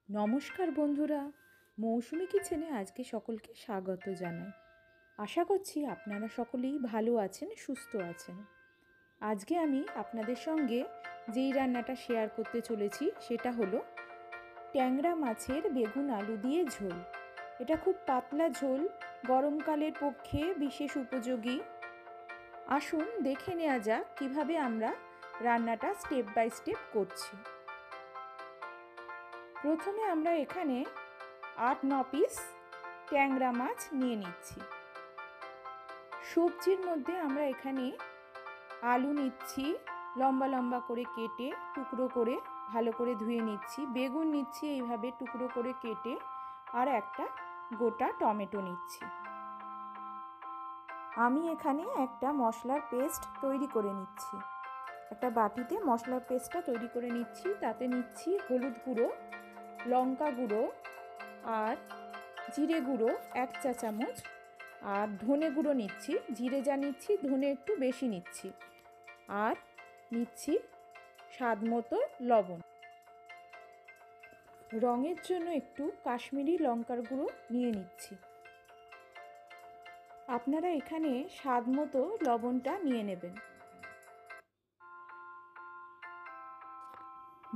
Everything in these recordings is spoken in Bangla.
নমস্কার বন্ধুরা, মৌসুমি কিচেনে আজকে সকলকে স্বাগত জানাই। আশা করছি আপনারা সকলেই ভালো আছেন, সুস্থ আছেন। আজকে আমি আপনাদের সঙ্গে যেই রান্নাটা শেয়ার করতে চলেছি সেটা হলো ট্যাংরা মাছের বেগুন আলু দিয়ে ঝোল। এটা খুব পাতলা ঝোল, গরমকালের পক্ষে বিশেষ উপযোগী। আসুন দেখে নেওয়া যাক কীভাবে আমরা রান্নাটা স্টেপ বাই স্টেপ করছি। প্রথমে আমরা এখানে ৮-৯ পিস ট্যাংরা মাছ নিয়ে নিচ্ছি। সবজির মধ্যে আমরা এখানে আলু নিচ্ছি, লম্বা লম্বা করে কেটে টুকরো করে ভালো করে ধুয়ে নিচ্ছি। বেগুন নিচ্ছি এইভাবে টুকরো করে কেটে, আর একটা গোটা টমেটো নিচ্ছি। আমি এখানে একটা মশলার পেস্ট তৈরি করে নিচ্ছি। একটা বাটিতে মশলার পেস্টটা তৈরি করে নিচ্ছি। তাতে নিচ্ছি হলুদ গুঁড়ো, লঙ্কা গুঁড়ো আর জিরে গুঁড়ো 1 চা চামচ, আর ধনে গুঁড়ো নিচ্ছি। জিরে যা নিচ্ছি ধনে একটু বেশি নিচ্ছি, আর নিচ্ছি স্বাদ মতো লবণ। রঙের জন্য একটু কাশ্মীরি লঙ্কার গুঁড়ো নিয়ে নিচ্ছি। আপনারা এখানে স্বাদ মতো লবণটা নিয়ে নেবেন।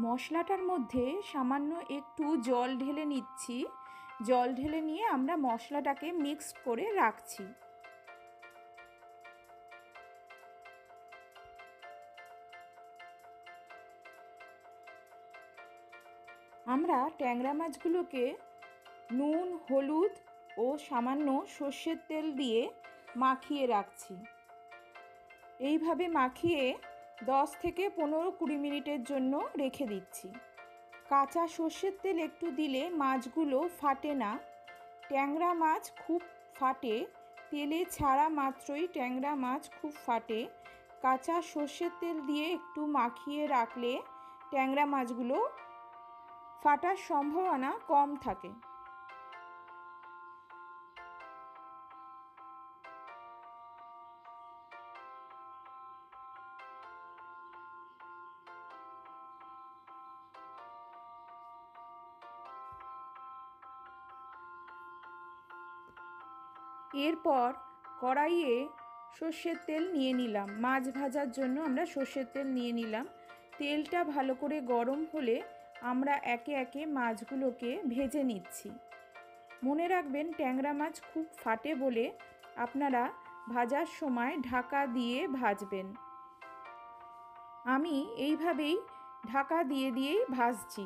মশলাটার মধ্যে সামান্য একটু জল ঢেলে নিচ্ছি। জল ঢেলে নিয়ে আমরা মশলাটাকে মিক্স করে রাখছি। আমরা ট্যাংরা মাছগুলোকে নুন, হলুদ ও সামান্য সর্ষের তেল দিয়ে মাখিয়ে রাখছি। এইভাবে মাখিয়ে 10 থেকে 15-20 মিনিটের জন্য রেখে দিচ্ছি। কাঁচা সর্ষের তেল একটু দিলে মাছগুলো ফাটে না। ট্যাংরা মাছ খুব ফাটে, তেলে ছাড়া মাত্রই ট্যাংরা মাছ খুব ফাটে। কাঁচা সর্ষের তেল দিয়ে একটু মাখিয়ে রাখলে ট্যাংরা মাছগুলো ফাটার সম্ভাবনা কম থাকে। এরপর কড়াইয়ে সর্ষের তেল নিয়ে নিলাম। মাছ ভাজার জন্য আমরা সর্ষের তেল নিয়ে নিলাম। তেলটা ভালো করে গরম হলে আমরা একে একে মাছগুলোকে ভেজে নিচ্ছি। মনে রাখবেন ট্যাংরা মাছ খুব ফাটে বলে আপনারা ভাজার সময় ঢাকা দিয়ে ভাজবেন। আমি এইভাবেই ঢাকা দিয়েই ভাজছি।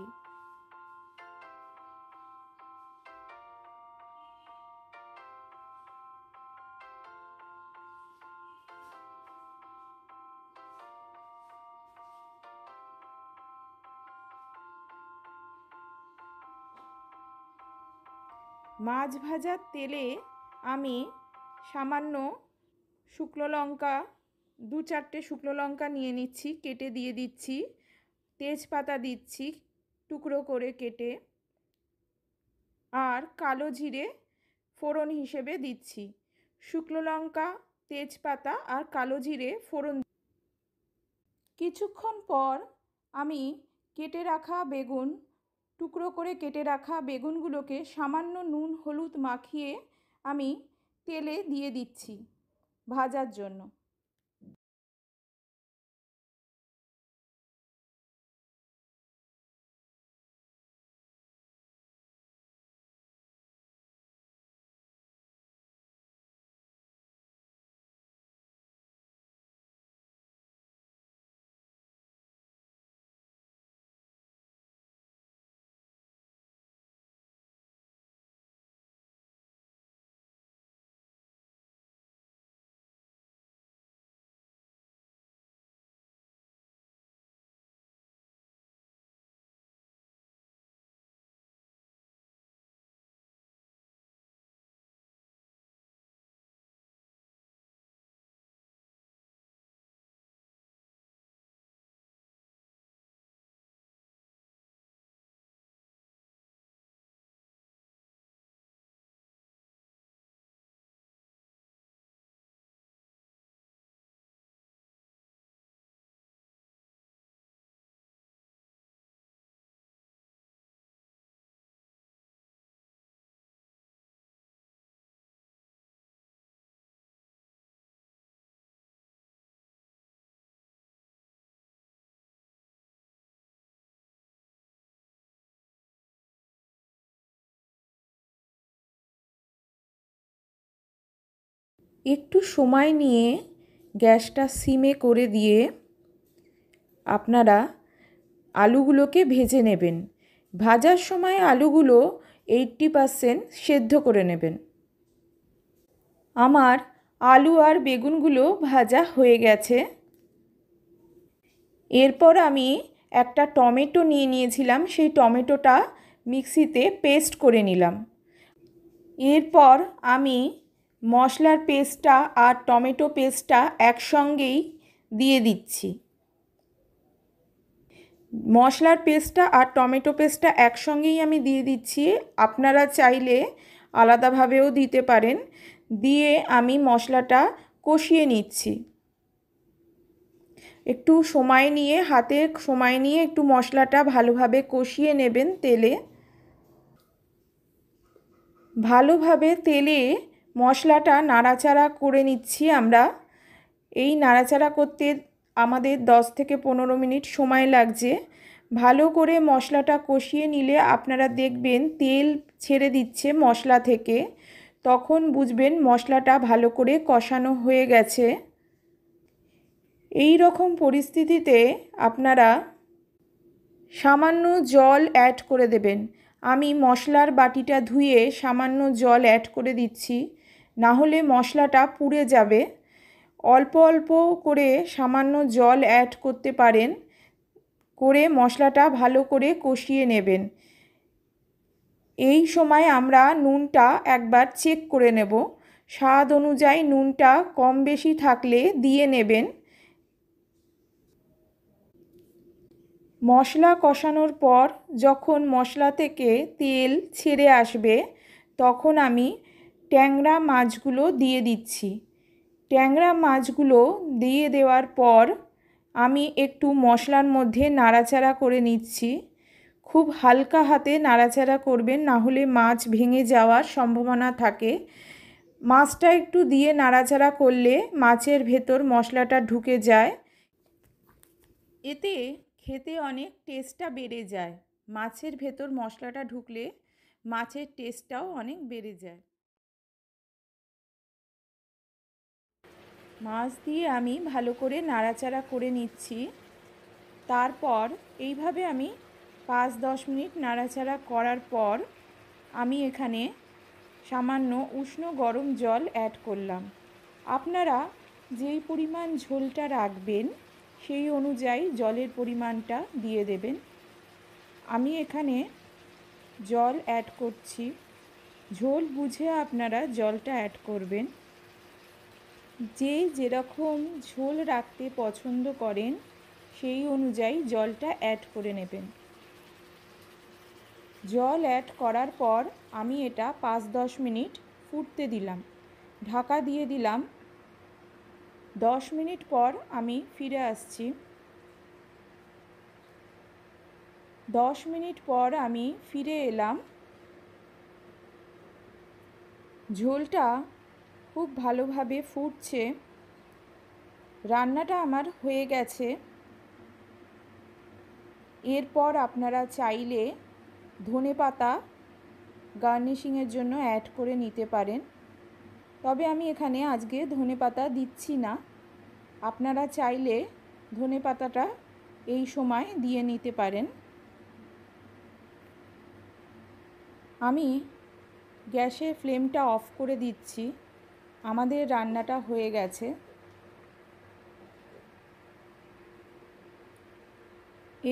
মাছ ভাজার তেলে আমি সামান্য শুকনো লঙ্কা, 2-4টে শুকনো লঙ্কা নিয়ে নিচ্ছি, কেটে দিয়ে দিচ্ছি। তেজপাতা দিচ্ছি টুকরো করে কেটে, আর কালো জিরে ফোড়ন হিসেবে দিচ্ছি। শুকনো লঙ্কা, তেজপাতা আর কালো জিরে ফোড়ন। কিছুক্ষণ পর আমি কেটে রাখা বেগুন, টুকরো করে কেটে রাখা বেগুনগুলোকে সামান্য নুন হলুদ মাখিয়ে আমি তেলে দিয়ে দিচ্ছি ভাজার জন্য। একটু সময় নিয়ে গ্যাসটা সিমে করে দিয়ে আপনারা আলুগুলোকে ভেজে নেবেন। ভাজার সময় আলুগুলো 80% সেদ্ধ করে নেবেন। আমার আলু আর বেগুনগুলো ভাজা হয়ে গেছে। এরপর আমি একটা টমেটো নিয়ে নিয়েছিলাম, সেই টমেটোটা মিক্সিতে পেস্ট করে নিলাম। এরপর আমি মশলার পেস্টটা আর টমেটো পেস্টটা একসঙ্গেই দিয়ে দিচ্ছি। মশলার পেস্টটা আর টমেটো পেস্টটা একসঙ্গেই আমি দিয়ে দিচ্ছি। আপনারা চাইলে আলাদাভাবেও দিতে পারেন। দিয়ে আমি মশলাটা কষিয়ে নিচ্ছি। একটু সময় নিয়ে হাতে সময় নিয়ে একটু মশলাটা ভালোভাবে কষিয়ে নেবেন তেলে। ভালোভাবে তেলে মশলাটা নাড়াচাড়া করে নিচ্ছি আমরা। এই নাড়াচাড়া করতে আমাদের 10 থেকে 15 মিনিট সময় লাগছে। ভালো করে মশলাটা কষিয়ে নিলে আপনারা দেখবেন তেল ছেড়ে দিচ্ছে মশলা থেকে, তখন বুঝবেন মশলাটা ভালো করে কষানো হয়ে গেছে। এই রকম পরিস্থিতিতে আপনারা সামান্য জল অ্যাড করে দেবেন। আমি মশলার বাটিটা ধুয়ে সামান্য জল অ্যাড করে দিচ্ছি, না হলে মশলাটা পুড়ে যাবে। অল্প অল্প করে সামান্য জল অ্যাড করতে পারেন, করে মশলাটা ভালো করে কষিয়ে নেবেন। এই সময় আমরা নুনটা একবার চেক করে নেব। স্বাদ অনুযায়ী নুনটা কম বেশি থাকলে দিয়ে নেবেন। মশলা কষানোর পর যখন মশলা থেকে তেল ছেড়ে আসবে, তখন আমি ট্যাংরা মাছগুলো দিয়ে দিচ্ছি। ট্যাংরা মাছগুলো দিয়ে দেওয়ার পর আমি একটু মশলার মধ্যে নাড়াচাড়া করে নিচ্ছি। খুব হালকা হাতে নাড়াচাড়া করবেন, না হলে মাছ ভেঙে যাওয়ার সম্ভাবনা থাকে। মাছটা একটু দিয়ে নাড়াচাড়া করলে মাছের ভেতর মশলাটা ঢুকে যায়, এতে খেতে অনেক টেস্টটা বেড়ে যায়। মাছের ভেতর মশলাটা ঢুকলে মাছের টেস্টটাও অনেক বেড়ে যায়। মাছ দিয়ে আমি ভালো করে নাড়াচাড়া করে নিচ্ছি। তারপর এইভাবে আমি 5-10 মিনিট নাড়াচাড়া করার পর আমি এখানে সামান্য উষ্ণ গরম জল অ্যাড করলাম। আপনারা যেই পরিমাণ ঝোলটা রাখবেন সেই অনুযায়ী জলের পরিমাণটা দিয়ে দেবেন। আমি এখানে জল অ্যাড করছি। ঝোল বুঝে আপনারা জলটা অ্যাড করবেন। যে যেরকম ঝোল রাখতে পছন্দ করেন সেই অনুযায়ী জলটা অ্যাড করে নেবেন। জল অ্যাড করার পর আমি এটা 5-10 মিনিট ফুটতে দিলাম, ঢাকা দিয়ে দিলাম। 10 মিনিট পর আমি ফিরে আসছি। 10 মিনিট পর আমি ফিরে এলাম। ঝোলটা খুব ভালোভাবে ফুটছে। রান্নাটা আমার হয়ে গেছে। এরপর আপনারা চাইলে ধনেপাতা গার্নিশিংয়ের জন্য অ্যাড করে নিতে পারেন, তবে আমি এখানে আজকে ধনেপাতা দিচ্ছি না। আপনারা চাইলে ধনেপাতাটা এই সময় দিয়ে নিতে পারেন। আমি গ্যাসের ফ্লেমটা অফ করে দিচ্ছি। আমাদের রান্নাটা হয়ে গেছে।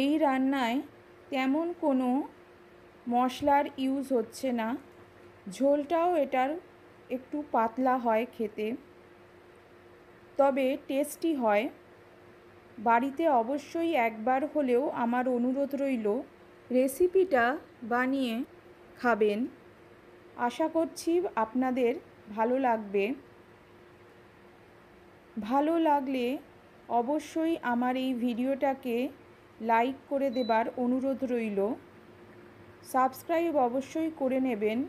এই রান্নায় তেমন কোনো মশলার ইউজ হচ্ছে না। ঝোলটাও এটার একটু পাতলা হয় খেতে, তবে টেস্টি হয়। বাড়িতে অবশ্যই একবার হলেও আমার অনুরোধ রইল রেসিপিটা বানিয়ে খাবেন। আশা করছি আপনাদের ভালো লাগবে। ভালো লাগলে অবশ্যই আমার এই ভিডিওটাকে লাইক করে দেবার অনুরোধ রইল। সাবস্ক্রাইব অবশ্যই করে নেবেন,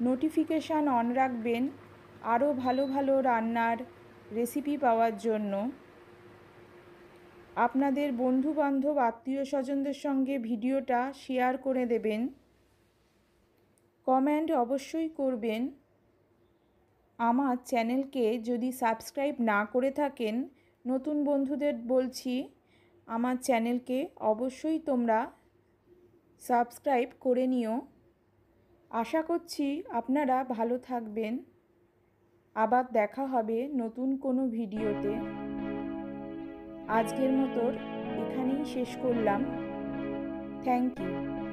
নোটিফিকেশান অন রাখবেন আরও ভালো ভালো রান্নার রেসিপি পাওয়ার জন্য। আপনাদের বন্ধুবান্ধব আত্মীয় স্বজনদের সঙ্গে ভিডিওটা শেয়ার করে দেবেন। কমেন্ট অবশ্যই করবেন। আমার চ্যানেলকে যদি সাবস্ক্রাইব না করে থাকেন, নতুন বন্ধুদের বলছি আমার চ্যানেলকে অবশ্যই তোমরা সাবস্ক্রাইব করে নিও। আশা করছি আপনারা ভালো থাকবেন। আবার দেখা হবে নতুন কোনো ভিডিওতে। আজকের মতো এখানেই শেষ করলাম। Thank you.